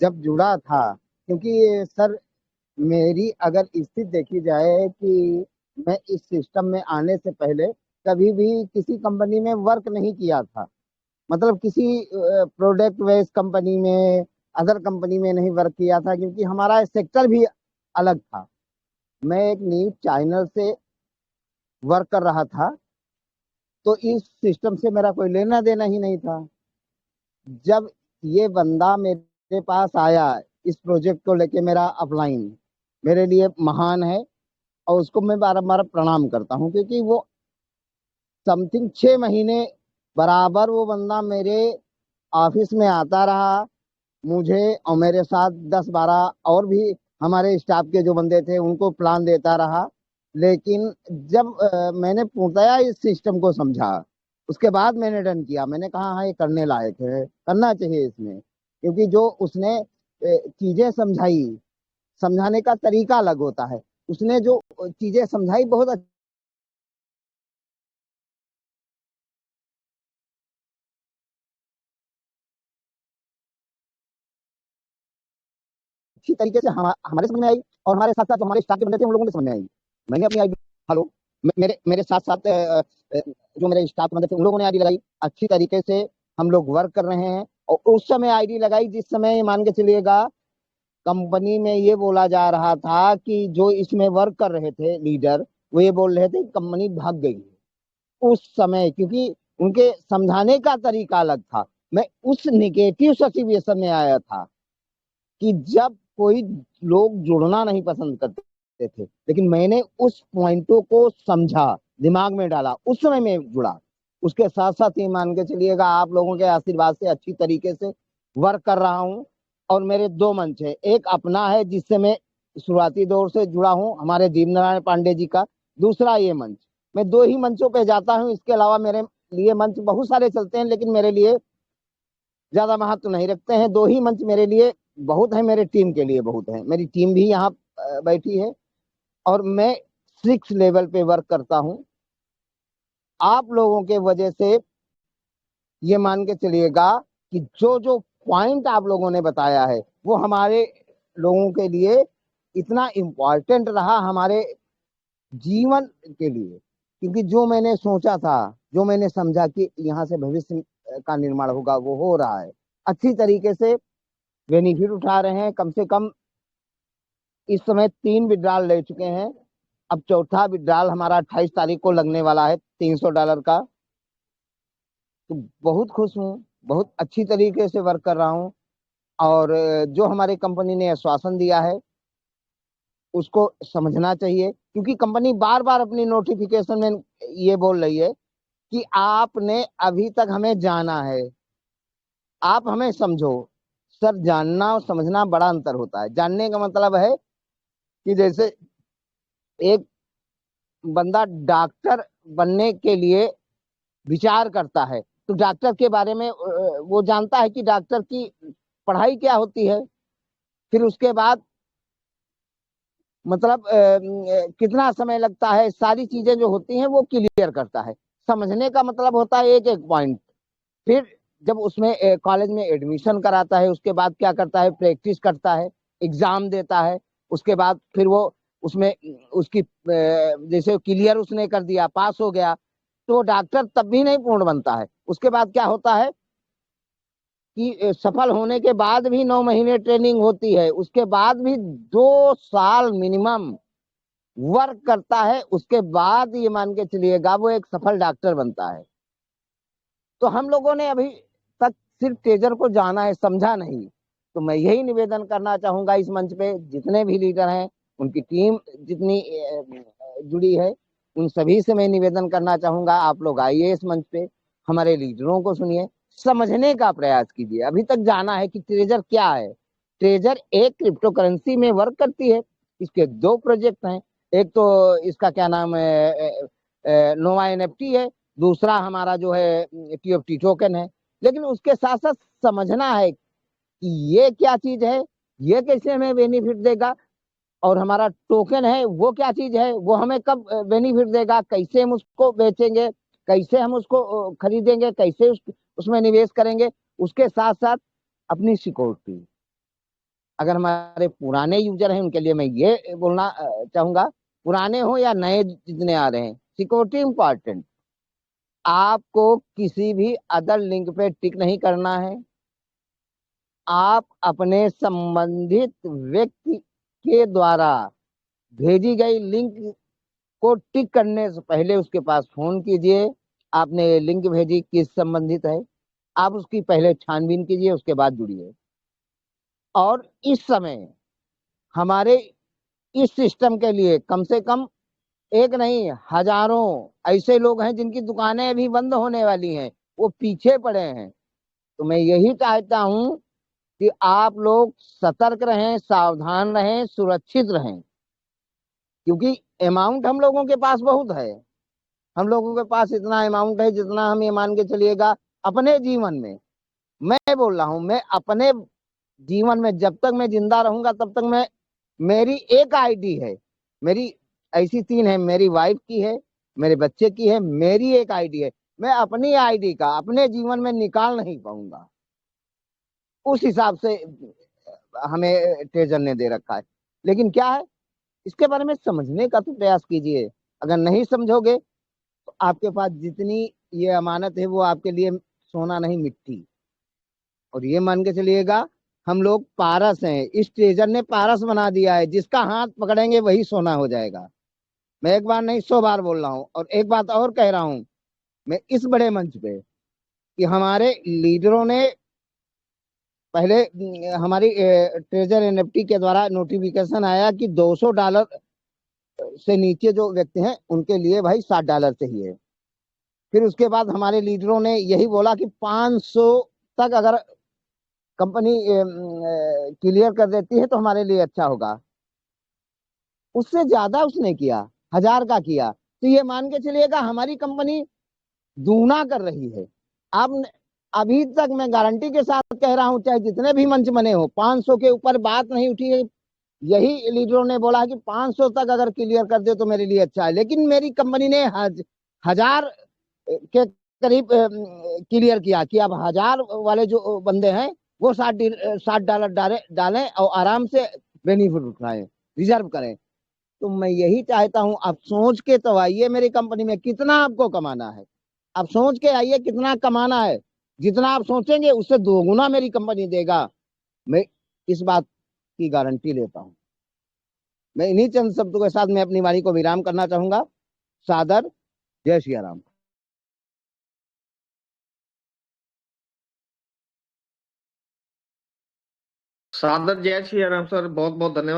जब जुड़ा था, क्योंकि सर मेरी अगर स्थिति देखी जाए कि मैं इस सिस्टम में आने से पहले कभी भी किसी कंपनी में वर्क नहीं किया था। मतलब किसी प्रोडक्ट बेस्ड कंपनी में, अदर कंपनी में नहीं वर्क किया था, क्योंकि हमारा सेक्टर भी अलग था। मैं एक न्यूज चैनल से वर्क कर रहा था, तो इस सिस्टम से मेरा कोई लेना देना ही नहीं था। जब ये बंदा मेरे पास आया इस प्रोजेक्ट को लेके, मेरा अपलाइन मेरे लिए महान है, और उसको मैं बारम्बार प्रणाम करता हूँ, क्योंकि वो समथिंग 6 महीने बराबर वो बंदा मेरे ऑफिस में आता रहा। मुझे और मेरे साथ 10-12 और भी हमारे स्टाफ के जो बंदे थे उनको प्लान देता रहा। लेकिन जब मैंने पूर्णतया इस सिस्टम को समझा, उसके बाद मैंने डन किया। मैंने कहा हाँ, ये करने लायक है, करना चाहिए इसमें, क्योंकि जो उसने चीजें समझाई, समझाने का तरीका अलग होता है। उसने जो चीजें समझाई बहुत अच्छी तरीके से हमारे समझ में आई, और हमारे साथ साथ जो हमारे स्टाफ के बंदे थे उन लोगों ने समझ में आई। मैंने अपनी आईडी, हेलो, मेरे मेरे साथ साथ जो मेरे स्टाफ के बंदे थे उन लोगों ने आईडी लगाई। अच्छी तरीके से हम लोग वर्क कर रहे हैं। और उस समय आईडी लगाई जिस समय, मान के चलिएगा, कंपनी में ये बोला जा रहा था कि जो इसमें वर्क कर रहे थे लीडर, वो ये बोल रहे थे कि कंपनी भाग गई है उस समय, क्योंकि उनके समझाने का तरीका अलग था। मैं उस निगेटिव सिचुएशन में आया था कि जब कोई लोग जुड़ना नहीं पसंद करते थे, लेकिन मैंने उस पॉइंटों को समझा, दिमाग में डाला, उस समय में जुड़ा। उसके साथ साथ ये मान के चलिएगा, आप लोगों के आशीर्वाद से अच्छी तरीके से वर्क कर रहा हूँ। और मेरे 2 मंच है, एक अपना है जिससे मैं शुरुआती दौर से जुड़ा हूँ, हमारे दीप नारायण पांडे जी का। दूसरा ये मंच, मैं 2 ही मंचों पे जाता हूँ। इसके अलावा मेरे लिए मंच बहुत सारे चलते हैं, लेकिन मेरे लिए ज्यादा महत्व नहीं रखते हैं। 2 ही मंच मेरे लिए बहुत है, मेरे टीम के लिए बहुत है। मेरी टीम भी यहाँ बैठी है, और मैं 6 लेवल पे वर्क करता हूँ। आप लोगों के वजह से ये मान के चलिएगा कि जो जो पॉइंट आप लोगों ने बताया है वो हमारे लोगों के लिए इतना इम्पोर्टेंट रहा, हमारे जीवन के लिए। क्योंकि जो मैंने सोचा था, जो मैंने समझा कि यहाँ से भविष्य का निर्माण होगा, वो हो रहा है। अच्छी तरीके से बेनिफिट उठा रहे हैं। कम से कम इस समय 3 विड्रॉल ले चुके हैं। अब चौथा विड्रॉल हमारा 28 तारीख को लगने वाला है, $300 का। तो बहुत खुश हूँ, बहुत अच्छी तरीके से वर्क कर रहा हूँ। और जो हमारी कंपनी ने आश्वासन दिया है उसको समझना चाहिए, क्योंकि कंपनी बार बार अपनी नोटिफिकेशन में ये बोल रही है कि आपने अभी तक हमें जाना है, आप हमें समझो। सर, जानना और समझना बड़ा अंतर होता है। जानने का मतलब है कि जैसे एक बंदा डॉक्टर बनने के लिए विचार करता है, तो डॉक्टर के बारे में वो जानता है कि डॉक्टर की पढ़ाई क्या होती है, फिर उसके बाद मतलब कितना समय लगता है, सारी चीजें जो होती हैं वो क्लियर करता है। समझने का मतलब होता है एक एक पॉइंट। फिर जब उसमें कॉलेज में एडमिशन कराता है, उसके बाद क्या करता है, प्रैक्टिस करता है, एग्जाम देता है। उसके बाद फिर वो उसमें उसकी जैसे क्लियर उसने कर दिया, पास हो गया, तो वो डॉक्टर तब भी नहीं पूर्ण बनता है। उसके बाद क्या होता है कि सफल होने के बाद भी 9 महीने ट्रेनिंग होती है, उसके बाद भी 2 साल मिनिमम वर्क करता है, उसके बाद ये मान के चलिएगा वो एक सफल डॉक्टर बनता है। तो हम लोगों ने अभी तक सिर्फ टेजर को जाना है, समझा नहीं। तो मैं यही निवेदन करना चाहूंगा इस मंच पे, जितने भी लीडर हैं, उनकी टीम जितनी जुड़ी है, उन सभी से मैं निवेदन करना चाहूंगा, आप लोग आइए इस मंच पे, हमारे लीडरों को सुनिए, समझने का प्रयास कीजिए। अभी तक जाना है कि ट्रेजर क्या है। ट्रेजर एक क्रिप्टो करेंसी में वर्क करती है। इसके 2 प्रोजेक्ट हैं। एक तो इसका क्या नाम है, नोवा एनएफटी है। दूसरा हमारा जो है टीएफटी टोकन है। लेकिन उसके साथ साथ समझना है कि ये क्या चीज है, ये कैसे हमें बेनिफिट देगा, और हमारा टोकन है वो क्या चीज है, वो हमें कब बेनिफिट देगा, कैसे हम उसको बेचेंगे, कैसे हम उसको खरीदेंगे, कैसे उसमें निवेश करेंगे। उसके साथ साथ अपनी सिक्योरिटी, अगर हमारे पुराने यूजर हैं उनके लिए मैं ये बोलना चाहूंगा, पुराने हो या नए जितने आ रहे हैं, सिक्योरिटी इंपॉर्टेंट। आपको किसी भी अदर लिंक पे टिक नहीं करना है। आप अपने संबंधित व्यक्ति के द्वारा भेजी गई लिंक को टिक करने से पहले उसके पास फोन कीजिए। आपने ये लिंक भेजी, किस संबंधित है, आप उसकी पहले छानबीन कीजिए, उसके बाद जुड़िए। और इस समय हमारे इस सिस्टम के लिए कम से कम एक नहीं, हजारों ऐसे लोग हैं जिनकी दुकानें अभी बंद होने वाली हैं, वो पीछे पड़े हैं। तो मैं यही चाहता हूं कि आप लोग सतर्क रहें, सावधान रहें, सुरक्षित रहें, क्योंकि अमाउंट हम लोगों के पास बहुत है। हम लोगों के पास इतना अमाउंट है जितना हम ये मान के चलिएगा अपने जीवन में, मैं बोल रहा हूं, मैं अपने जीवन में जब तक मैं जिंदा रहूंगा तब तक मैं, मेरी एक आईडी है, मेरी ऐसी तीन है, मेरी वाइफ की है, मेरे बच्चे की है, मेरी एक आईडी है। मैं अपनी आईडी का अपने जीवन में निकाल नहीं पाऊंगा। उस हिसाब से हमें ट्रेजर ने दे रखा है। लेकिन क्या है, इसके बारे में समझने का तो प्रयास कीजिए। अगर नहीं समझोगे तो आपके पास जितनी ये अमानत है वो आपके लिए सोना नहीं, मिट्टी। और ये मान के चलिएगा हम लोग पारस हैं, इस ट्रेजर ने पारस बना दिया है, जिसका हाथ पकड़ेंगे वही सोना हो जाएगा। मैं एक बार नहीं 100 बार बोल रहा हूँ। और एक बात और कह रहा हूँ मैं इस बड़े मंच पे, कि हमारे लीडरों ने पहले हमारी ट्रेजर एनएफटी के द्वारा नोटिफिकेशन आया कि $200 से नीचे जो व्यक्ति हैं उनके लिए भाई $60 चाहिए। फिर उसके बाद हमारे लीडरों ने यही बोला कि 500 तक अगर कंपनी क्लियर कर देती है तो हमारे लिए अच्छा होगा। उससे ज्यादा उसने किया, 1000 का किया। तो ये मान के चलिएगा हमारी कंपनी दूना कर रही है। आप अभी तक मैं गारंटी के साथ कह रहा हूं, चाहे जितने भी मंच बने हो, 500 के ऊपर बात नहीं उठी है। यही लीडरों ने बोला कि 500 तक अगर क्लियर कर दे तो मेरे लिए अच्छा है। लेकिन मेरी कंपनी ने 1000 के करीब क्लियर किया कि अब 1000 वाले जो बंदे हैं वो $60 डालें और आराम से बेनिफिट उठाएं, रिजर्व करें। तो मैं यही चाहता हूं, आप सोच के तो आइए मेरी कंपनी में, कितना आपको कमाना है। आप सोच के आइए कितना कमाना है। जितना आप सोचेंगे उससे दोगुना मेरी कंपनी देगा। मैं इस बात की गारंटी लेता हूं। मैं इन्हीं चंद शब्दों के साथ मैं अपनी वाणी को विराम करना चाहूंगा। सादर जय श्री राम। सादर जय श्री राम सर, बहुत बहुत धन्यवाद।